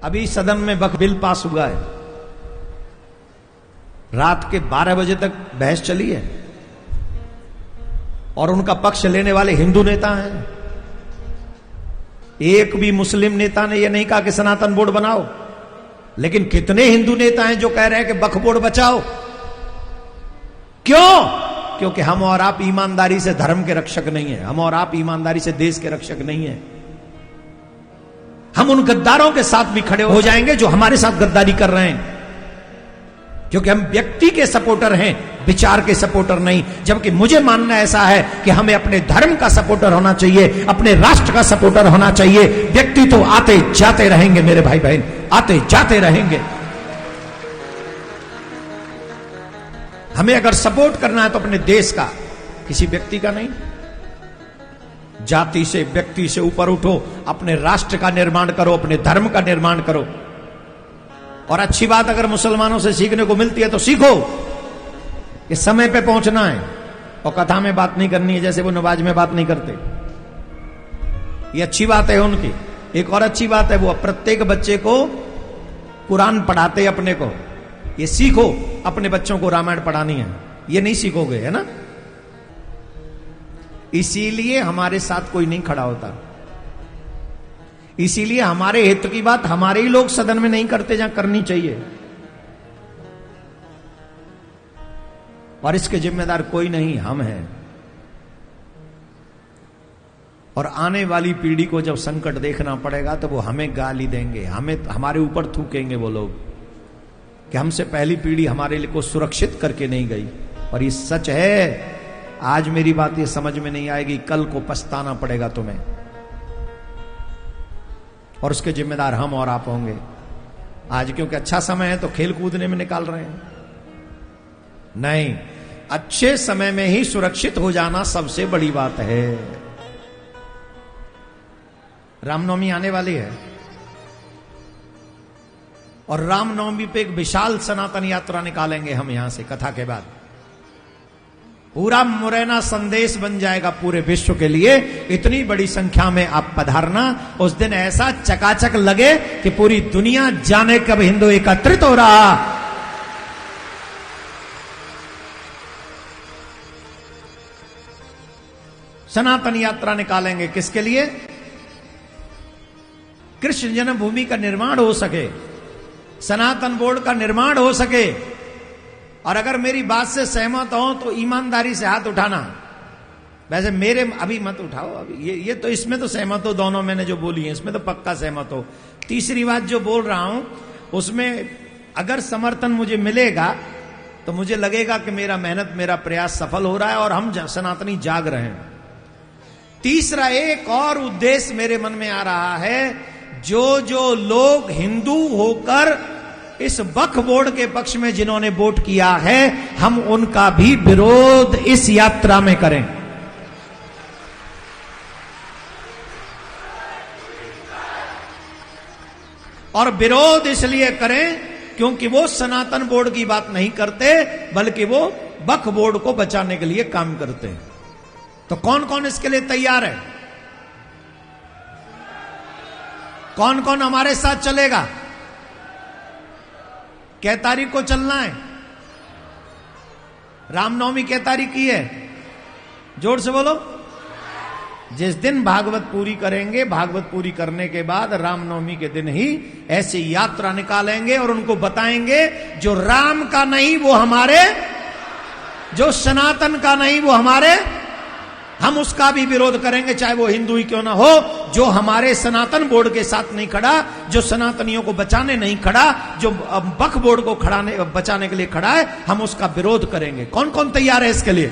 अभी सदन में वक्फ बिल पास हुआ है, रात के 12 बजे तक बहस चली है और उनका पक्ष लेने वाले हिंदू नेता हैं। एक भी मुस्लिम नेता ने यह नहीं कहा कि सनातन बोर्ड बनाओ, लेकिन कितने हिंदू नेता हैं जो कह रहे हैं कि वक्फ बोर्ड बचाओ। क्यों? क्योंकि हम और आप ईमानदारी से धर्म के रक्षक नहीं है, हम और आप ईमानदारी से देश के रक्षक नहीं है। हम उन गद्दारों के साथ भी खड़े हो जाएंगे जो हमारे साथ गद्दारी कर रहे हैं, क्योंकि हम व्यक्ति के सपोर्टर हैं, विचार के सपोर्टर नहीं। जबकि मुझे मानना ऐसा है कि हमें अपने धर्म का सपोर्टर होना चाहिए, अपने राष्ट्र का सपोर्टर होना चाहिए। व्यक्ति तो आते जाते रहेंगे मेरे भाई बहन, आते जाते रहेंगे। हमें अगर सपोर्ट करना है तो अपने देश का, किसी व्यक्ति का नहीं। जाति से, व्यक्ति से ऊपर उठो, अपने राष्ट्र का निर्माण करो, अपने धर्म का निर्माण करो। और अच्छी बात अगर मुसलमानों से सीखने को मिलती है तो सीखो। ये समय पे पहुंचना है और कथा में बात नहीं करनी है जैसे वो नमाज में बात नहीं करते। ये अच्छी बात है उनकी। एक और अच्छी बात है, वो प्रत्येक बच्चे को कुरान पढ़ाते अपने को। ये सीखो, अपने बच्चों को रामायण पढ़ानी है, ये नहीं सीखोगे, है ना। इसीलिए हमारे साथ कोई नहीं खड़ा होता, इसीलिए हमारे हित की बात हमारे ही लोग सदन में नहीं करते जहां करनी चाहिए। और इसके जिम्मेदार कोई नहीं, हम हैं। और आने वाली पीढ़ी को जब संकट देखना पड़ेगा तो वो हमें गाली देंगे, हमें हमारे ऊपर थूकेंगे वो लोग कि हमसे पहली पीढ़ी हमारे लिए को सुरक्षित करके नहीं गई। और ये सच है। आज मेरी बात ये समझ में नहीं आएगी, कल को पछताना पड़ेगा तुम्हें, और उसके जिम्मेदार हम और आप होंगे। आज क्योंकि अच्छा समय है तो खेल कूदने में निकाल रहे हैं, नहीं, अच्छे समय में ही सुरक्षित हो जाना सबसे बड़ी बात है। रामनवमी आने वाली है और रामनवमी पे एक विशाल सनातन यात्रा निकालेंगे हम यहां से कथा के बाद। पूरा मुरैना संदेश बन जाएगा पूरे विश्व के लिए। इतनी बड़ी संख्या में आप पधारना। उस दिन ऐसा चकाचक लगे कि पूरी दुनिया जाने कब हिंदू एकत्रित हो रहा। सनातन यात्रा निकालेंगे किसके लिए? कृष्ण जन्मभूमि का निर्माण हो सके, सनातन बोर्ड का निर्माण हो सके। और अगर मेरी बात से सहमत हो तो ईमानदारी से हाथ उठाना। वैसे मेरे अभी मत उठाओ, अभी ये तो इसमें तो सहमत हो, दोनों मैंने जो बोली है इसमें तो पक्का सहमत हो। तीसरी बात जो बोल रहा हूं उसमें अगर समर्थन मुझे मिलेगा तो मुझे लगेगा कि मेरा मेहनत, मेरा प्रयास सफल हो रहा है और हम सनातनी जाग रहे हैं। तीसरा एक और उद्देश्य मेरे मन में आ रहा है, जो लोग हिंदू होकर इस वक्फ बोर्ड के पक्ष में जिन्होंने वोट किया है, हम उनका भी विरोध इस यात्रा में करें। और विरोध इसलिए करें क्योंकि वो सनातन बोर्ड की बात नहीं करते, बल्कि वो वक्फ बोर्ड को बचाने के लिए काम करते हैं। तो कौन कौन इसके लिए तैयार है? कौन कौन हमारे साथ चलेगा? कै तारीख को चलना है? रामनवमी कै तारीख की है? जोर से बोलो। जिस दिन भागवत पूरी करेंगे, भागवत पूरी करने के बाद रामनवमी के दिन ही ऐसी यात्रा निकालेंगे और उनको बताएंगे जो राम का नहीं वो हमारे, जो सनातन का नहीं वो हमारे। हम उसका भी विरोध करेंगे चाहे वो हिंदू ही क्यों ना हो। जो हमारे सनातन बोर्ड के साथ नहीं खड़ा, जो सनातनियों को बचाने नहीं खड़ा, जो वक्फ बोर्ड को बचाने के लिए खड़ा है, हम उसका विरोध करेंगे। कौन कौन तैयार है इसके लिए?